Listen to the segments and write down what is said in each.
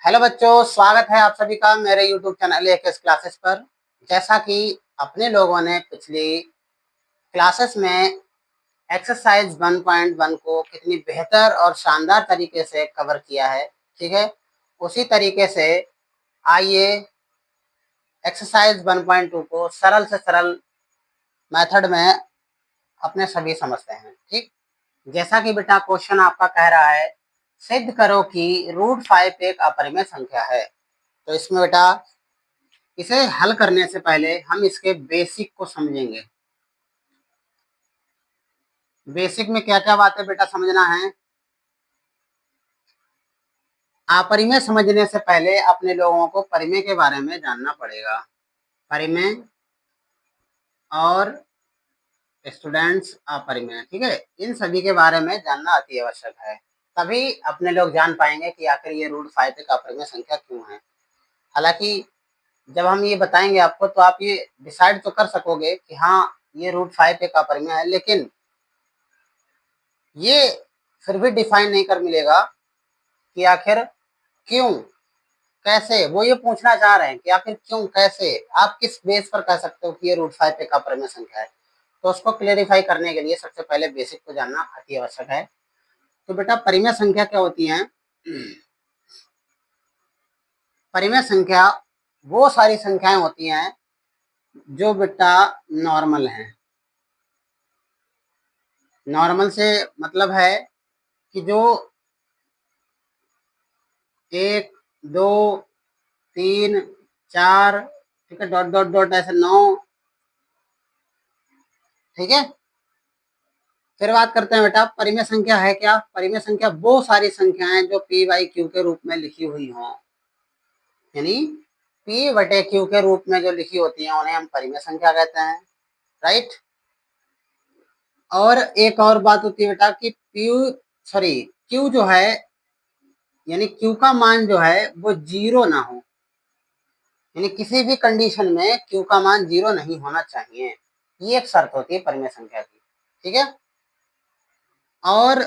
Hello बच्चों, स्वागत है आप सभी का मेरे YouTube चैनल एकेएस क्लासेस पर। जैसा कि अपने लोगों ने पिछली क्लासेस में एक्सरसाइज 1.1 को कितनी बेहतर और शानदार तरीके से कवर किया है, ठीक है, उसी तरीके से आइए एक्सरसाइज 1.2 को सरल से सरल मेथड में अपने सभी समझते हैं। ठीक, जैसा कि बेटा क्वेश्चन आपका कह रहा है, सिद्ध करो कि √5 एक अपरिमेय संख्या है। तो इसमें बेटा इसे हल करने से पहले हम इसके बेसिक को समझेंगे। बेसिक में क्या क्या बातें बेटा समझना है। अपरिमेय समझने से पहले अपने लोगों को परिमेय के बारे में जानना पड़ेगा। परिमेय और स्टूडेंट्स अपरिमेय, ठीक है, इन सभी के बारे में जानना अति आवश्यक है। तभी अपने लोग जान पाएंगे कि आखिर ये √5 एक अपरिमेय संख्या क्यों है। हालांकि जब हम ये बताएंगे आपको तो आप ये डिसाइड तो कर सकोगे कि हाँ ये √5 एक अपरिमेय है, लेकिन ये फिर भी डिफाइन नहीं कर मिलेगा कि आखिर क्यों, कैसे। वो ये पूछना चाह रहे हैं कि आखिर क्यों, कैसे, आप किस बेस पर कह सकते हो कि ये √5 एक अपरिमेय संख्या है। तो उसको क्लेरिफाई करने के लिए सबसे पहले बेसिक को जानना अति आवश्यक है। तो बेटा परिमेय संख्या क्या होती है। परिमेय संख्या वो सारी संख्याएं होती हैं जो बेटा नॉर्मल हैं। नॉर्मल से मतलब है कि जो 1, 2, 3, 4, ठीक है, डॉट डॉट डॉट ऐसे 9, ठीक है। फिर बात करते हैं बेटा परिमेय संख्या है क्या। परिमेय संख्या वो सारी संख्याएं जो p/q के रूप में लिखी हुई हों, यानी p/q के रूप में जो लिखी होती हैं उन्हें हम परिमेय संख्या कहते हैं, राइट। और एक और बात होती है बेटा कि q जो है, यानी q का मान जो है वो 0 ना हो, यानी किसी भी कंडीशन में q का मान 0 नहीं होना चाहिए। ये एक शर्त होती है परिमेय संख्या की, ठीक है। और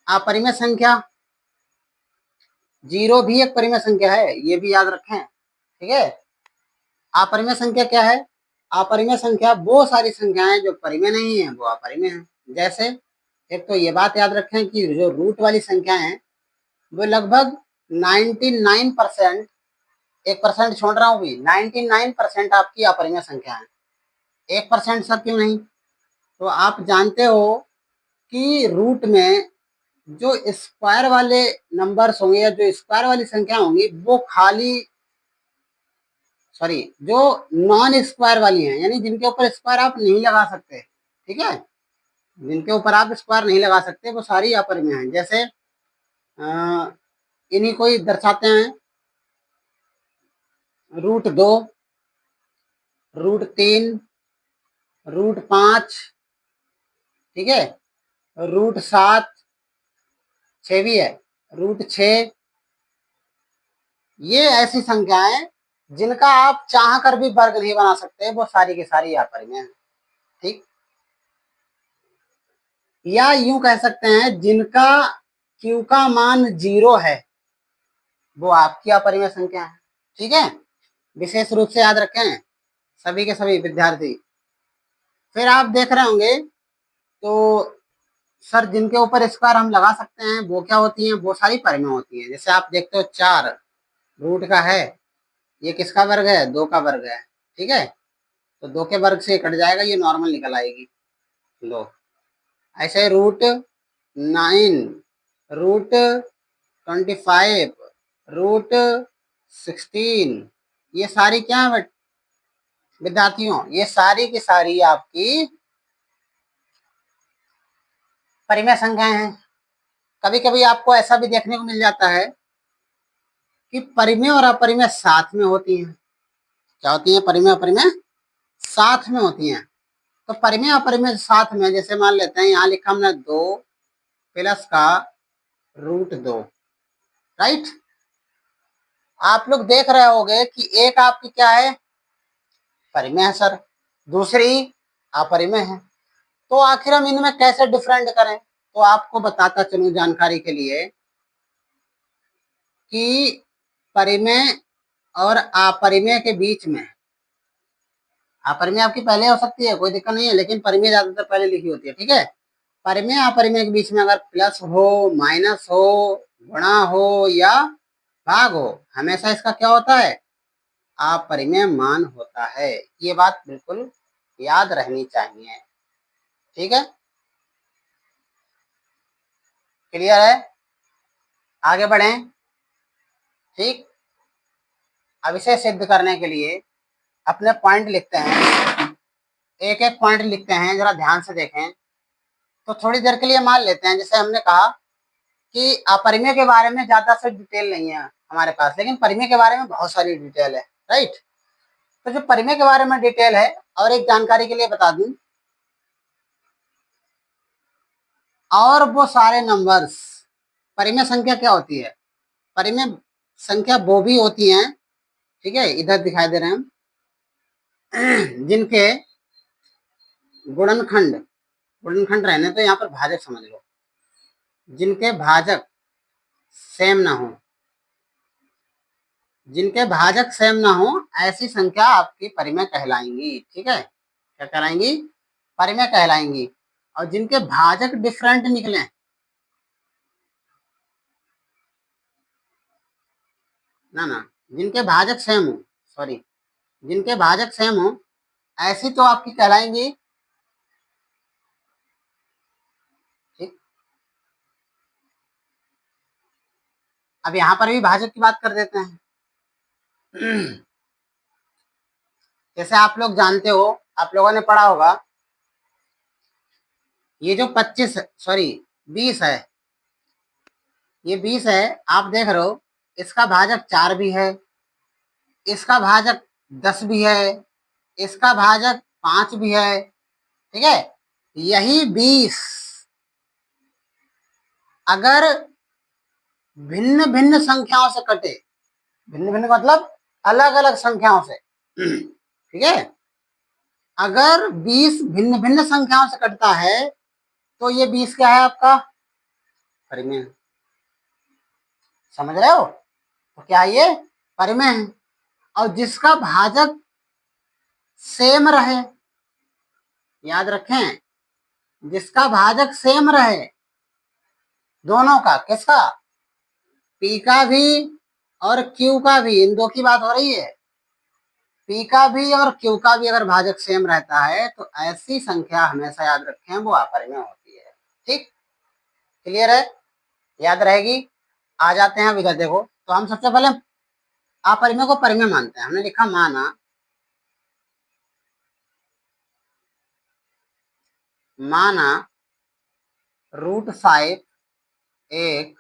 अपरिमेय संख्या 0 भी एक परिमेय संख्या है, ये भी याद रखें, ठीक है। अपरिमेय संख्या क्या है। अपरिमेय संख्या वो सारी संख्याएं जो परिमेय नहीं है वो अपरिमेय है। जैसे एक तो ये बात याद रखें कि जो रूट वाली संख्या है वो लगभग 99%, 1% छोड़ रहा हूँ भी, 99% आपकी अपरिमेय संख्या है। 1% सर क्यों नहीं। तो आप जानते हो कि रूट में जो स्क्वायर वाले नंबर्स होंगे या जो स्क्वायर वाली संख्या होंगी वो जो नॉन स्क्वायर वाली हैं, यानी जिनके ऊपर स्क्वायर आप नहीं लगा सकते, ठीक है, जिनके ऊपर आप स्क्वायर नहीं लगा सकते वो सारी अपरिमेय हैं। जैसे इन्हीं को ही दर्शाते हैं √2, √3, √5, ठीक है, √7, 6 भी है, √6। ये ऐसी संख्याएं जिनका आप चाह कर भी वर्ग नहीं बना सकते, वो सारी की सारी अपरिमेय है, ठीक। या यूं कह सकते हैं जिनका q का मान 0 है वो आपकी अपरिमेय संख्या है, ठीक है। विशेष रूप से याद रखें सभी के सभी विद्यार्थी। फिर आप देख रहे होंगे तो सर जिनके ऊपर स्क्वायर हम लगा सकते हैं वो क्या होती हैं, वो सारी परिमेय होती हैं। जैसे आप देखते हो 4 रूट का है, ये किसका वर्ग है, 2 का वर्ग है, ठीक है। तो 2 के वर्ग से कट जाएगा, ये नॉर्मल निकल आएगी, लो। ऐसे √9, √25, √16, ये सारी क्या है विद्यार्थियों, ये सारी की सारी आपकी परिमेय संख्याएं हैं। कभी कभी आपको ऐसा भी देखने को मिल जाता है कि परिमेय और अपरिमेय साथ में होती हैं। क्या होती हैं, परिमेय अपरिमेय साथ में होती हैं। तो परिमेय अपरिमेय साथ में, जैसे मान लेते हैं यहाँ लिखा हमने 2 प्लस का √2, राइट। आप लोग देख रहे होंगे कि एक आपकी क्या है, परिमेय है सर, दूसरी अपरिमेय है। तो आखिर हम इनमें कैसे डिफरेंट करें। तो आपको बताता चलूं जानकारी के लिए कि परिमेय और अपरिमेय के बीच में, अपरिमेय आपकी पहले हो सकती है, कोई दिक्कत नहीं है, लेकिन परिमेय ज्यादातर पहले लिखी होती है, ठीक है। परिमेय अपरिमेय के बीच में अगर प्लस हो, माइनस हो, गुणा हो या भाग हो, हमेशा इसका क्या होता है, अपरिमेय मान होता है। ये बात बिल्कुल याद रहनी चाहिए, ठीक है। क्लियर है, आगे बढ़ें। ठीक, अब इसे सिद्ध करने के लिए अपने पॉइंट लिखते हैं, एक एक पॉइंट लिखते हैं, जरा ध्यान से देखें। तो थोड़ी देर के लिए मान लेते हैं, जैसे हमने कहा कि अपरिमेय के बारे में ज्यादा से डिटेल नहीं है हमारे पास, लेकिन परिमेय के बारे में बहुत सारी डिटेल है, राइट। तो जो परिमेय के बारे में डिटेल है, और एक जानकारी के लिए बता दूं, और वो सारे नंबर्स, परिमेय संख्या क्या होती है, परिमेय संख्या वो भी होती हैं, ठीक है, इधर दिखाई दे रहे हैं, जिनके गुणनखंड, गुणनखंड रहने तो यहाँ पर भाजक समझ लो, जिनके भाजक सेम ना हो, जिनके भाजक सेम ना हो, ऐसी संख्या आपकी परिमेय कहलाएंगी, ठीक है। क्या कहलाएंगी, परिमेय कहलाएंगी। और जिनके भाजक डिफरेंट निकले, ना ना, जिनके भाजक सेम हो, सॉरी, जिनके भाजक सेम हो, ऐसी तो आपकी कहलाएंगी, ठीक। अब यहाँ पर भी भाजक की बात कर देते हैं। जैसे आप लोग जानते हो, आप लोगों ने पढ़ा होगा, ये जो 25 सॉरी 20 है, ये 20 है, आप देख रहे हो, इसका भाजक 4 भी है, इसका भाजक 10 भी है, इसका भाजक 5 भी है, ठीक है। यही 20 अगर भिन्न भिन्न संख्याओं से कटे, भिन्न भिन्न मतलब अलग अलग संख्याओं से, ठीक है, अगर 20 भिन्न भिन्न संख्याओं से कटता है, तो ये 20 क्या है आपका, परिमेय। समझ रहे हो, तो क्या ये परिमेय है। और जिसका भाजक सेम रहे, याद रखें, जिसका भाजक सेम रहे, दोनों का, किसका, पी का भी और क्यू का भी, इन दो की बात हो रही है, पी का भी और क्यू का भी अगर भाजक सेम रहता है, तो ऐसी संख्या हमेशा याद रखें वो अपरिमेय होती है, ठीक। क्लियर है, याद रहेगी। आ जाते हैं अब इधर देखो, तो हम सबसे पहले अपरिमेय को परिमेय मानते हैं, हमने लिखा माना, माना √5 एक,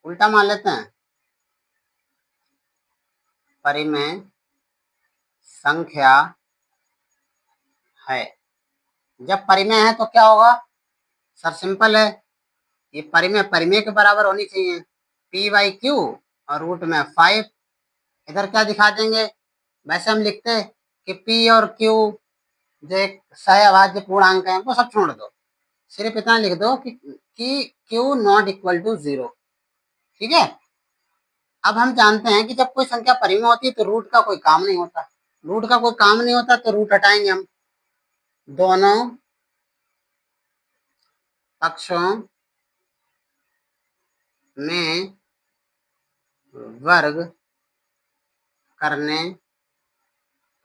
उल्टा मान लेते हैं, परिमेय संख्या है। जब परिमेय है तो क्या होगा, सर सिंपल है, ये परिमेय परिमेय के बराबर होनी चाहिए, p/q और √5, इधर क्या दिखा देंगे, वैसे हम लिखते हैं कि p और q जो एक सहअभाज्य पूर्णांक है, वो सब छोड़ दो, सिर्फ इतना लिख दो कि q नॉट इक्वल टू 0, ठीक है। अब हम जानते हैं कि जब कोई संख्या परिमेय होती है तो रूट का कोई काम नहीं होता, रूट का कोई काम नहीं होता तो रूट हटाएंगे हम, दोनों पक्षों में वर्ग करने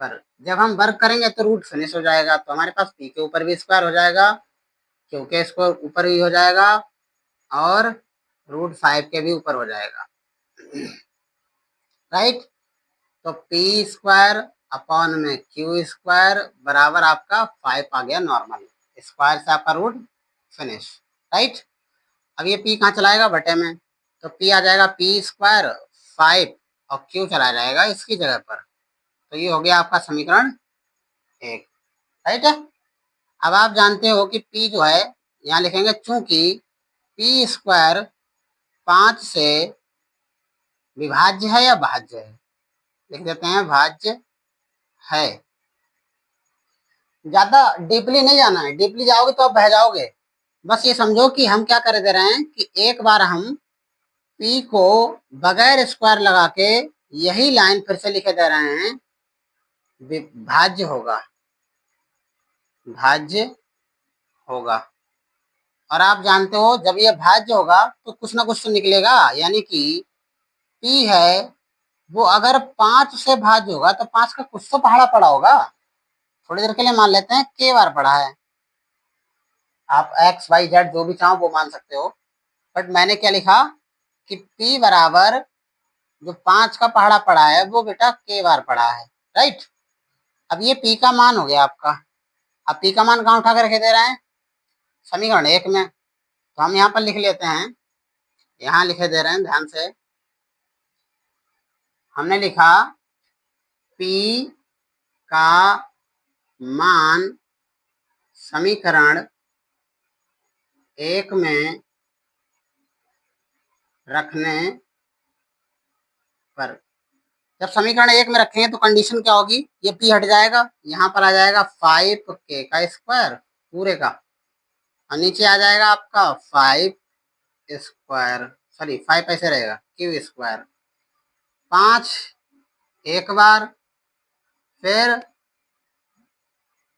पर, जब हम वर्ग करेंगे तो रूट फिनिश हो जाएगा, तो हमारे पास पी के ऊपर भी स्क्वायर हो जाएगा, क्यू के स्क्वायर ऊपर भी हो जाएगा, और √5 के भी ऊपर हो जाएगा, राइट। तो पी स्क्वायर अपॉन में क्यू स्क्वायर बराबर आपका 5 आ गया नॉर्मल, स्क्वायर से आपका रूट फिनिश, राइट। अब ये पी कहाँ चलाएगा, बटे में, तो पी आ जाएगा p² 5 और क्यू चला जाएगा इसकी जगह पर, तो ये हो गया आपका समीकरण 1, राइट है। अब आप जानते हो कि p जो है, यहाँ लिखेंगे चूंकि p² 5 से विभाज्य है या भाज्य है, लिख देते हैं भाज्य है। ज्यादा डीपली नहीं जाना है, डीपली जाओगे तो आप बह जाओगे, बस ये समझो कि हम क्या कर दे रहे हैं कि एक बार हम p को बगैर स्क्वायर लगा के यही लाइन फिर से लिखे दे रहे हैं, भाज्य होगा, भाज्य होगा। और आप जानते हो जब ये भाज्य होगा तो कुछ ना कुछ तो निकलेगा, यानी कि p है वो अगर 5 से भाज्य होगा तो 5 का कुछ तो पहाड़ा पड़ा होगा। थोड़ी देर के लिए मान लेते हैं k बार पड़ा है, आप x y z जो भी चाहो वो मान सकते हो, बट मैंने क्या लिखा कि p बराबर जो 5 का पहाड़ा पड़ा है वो बेटा k बार पड़ा है, राइट। अब ये p का मान हो गया आपका। अब p का मान कहाँ उठा कर रखे दे रहे हैं, समीकरण 1 में, तो हम यहाँ पर लिख लेते हैं, यहाँ लिखे दे रहे हैं ध्यान से। हमने लिखा p का मान समीकरण 1 में रखने पर, जब समीकरण 1 में रखेंगे तो कंडीशन क्या होगी, ये p हट जाएगा, यहाँ पर आ जाएगा 5k का स्क्वायर पूरे का, और नीचे आ जाएगा आपका 5 स्क्वायर, सॉरी 5 ऐसे रहेगा क्यू स्क्वायर, 5 एक बार फिर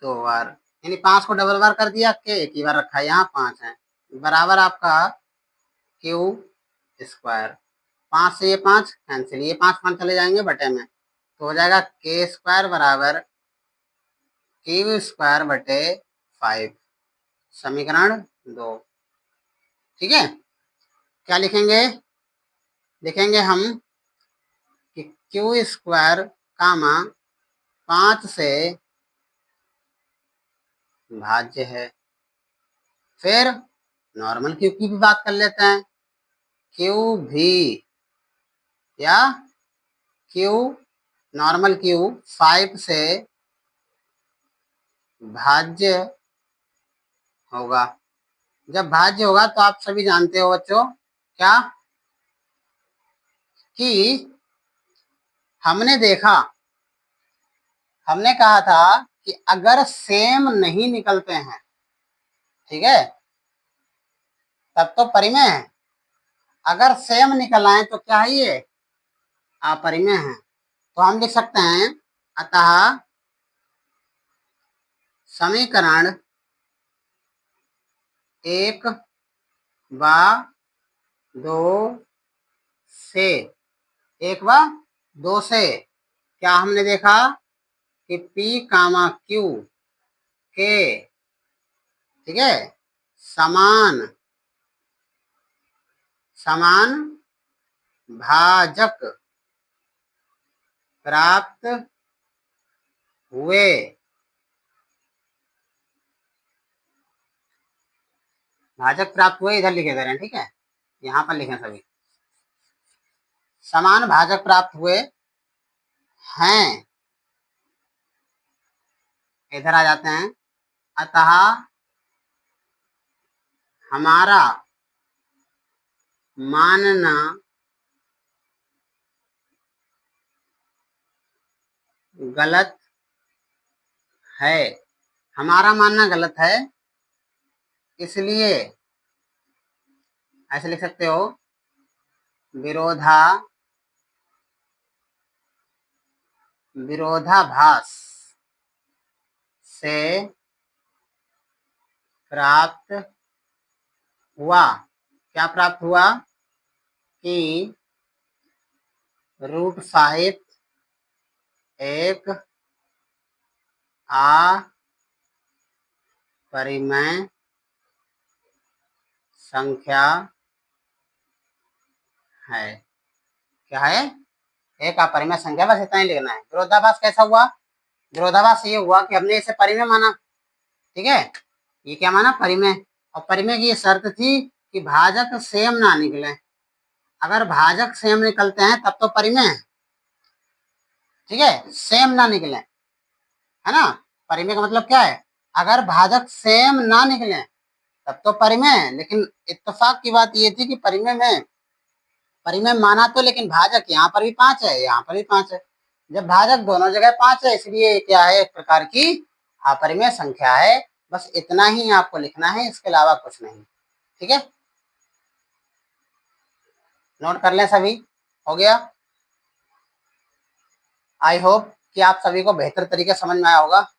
2 बार, यानी 5 को डबल बार कर दिया, के एक ही बार रखा है, यहाँ 5 है, बराबर आपका क्यू स्क्वायर। 5 से ये 5 कैंसिल, ये 5 5 चले जाएंगे बटे में, तो हो जाएगा के स्क्वायर बराबर क्यू स्क्वायर बटे 5, समीकरण 2। ठीक है, क्या लिखेंगे, लिखेंगे हम कि क्यू स्क्वायर कामा 5 से भाज्य है। फिर नॉर्मल क्यूब की भी बात कर लेते हैं, क्यू भी या क्यू नॉर्मल क्यूब 5 से भाज्य होगा। जब भाज्य होगा तो आप सभी जानते हो बच्चों क्या, कि हमने देखा, हमने कहा था कि अगर सेम नहीं निकलते हैं, ठीक है, तब तो परिमेय है, अगर सेम निकल आए तो क्या है ये अपरिमेय है। तो हम लिख सकते हैं अतः समीकरण 1 व 2 से, 1 व 2 से क्या हमने देखा कि P कामा Q के, ठीक है, समान समान भाजक प्राप्त हुए। भाजक प्राप्त हुए इधर लिखे दे रहे हैं, ठीक है, यहाँ पर लिखें सभी, समान भाजक प्राप्त हुए हैं, इधर आ जाते हैं, अतः हमारा मानना गलत है, हमारा मानना गलत है, इसलिए ऐसे लिख सकते हो, विरोधाभास से प्राप्त हुआ, क्या प्राप्त हुआ कि √5 एक अपरिमेय संख्या है। क्या है, एक अपरिमेय संख्या, बस इतना ही लिखना है। विरोधाभास कैसा हुआ, विरोधाभास ये हुआ कि हमने इसे परिमेय माना, ठीक है, ये क्या माना परिमेय, और परिमेय की ये शर्त थी कि भाजक सेम ना निकले, अगर भाजक सेम निकलते हैं तब तो परिमेय है, ठीक है, सेम ना निकले, है ना, परिमेय का मतलब क्या है, अगर भाजक सेम ना निकले तब तो परिमेय है। लेकिन इत्तेफाक की बात ये थी कि परिमेय माना तो, लेकिन भाजक यहाँ पर भी 5 है, यहाँ पर भी 5 है, जब भाजक दोनों जगह 5 है इसलिए क्या है, एक प्रकार की अपरिमेय संख्या है। बस इतना ही आपको लिखना है, इसके अलावा कुछ नहीं। ठीक है, नोट कर लें सभी। हो गया। आई होप कि आप सभी को बेहतर तरीके से समझ में आया होगा।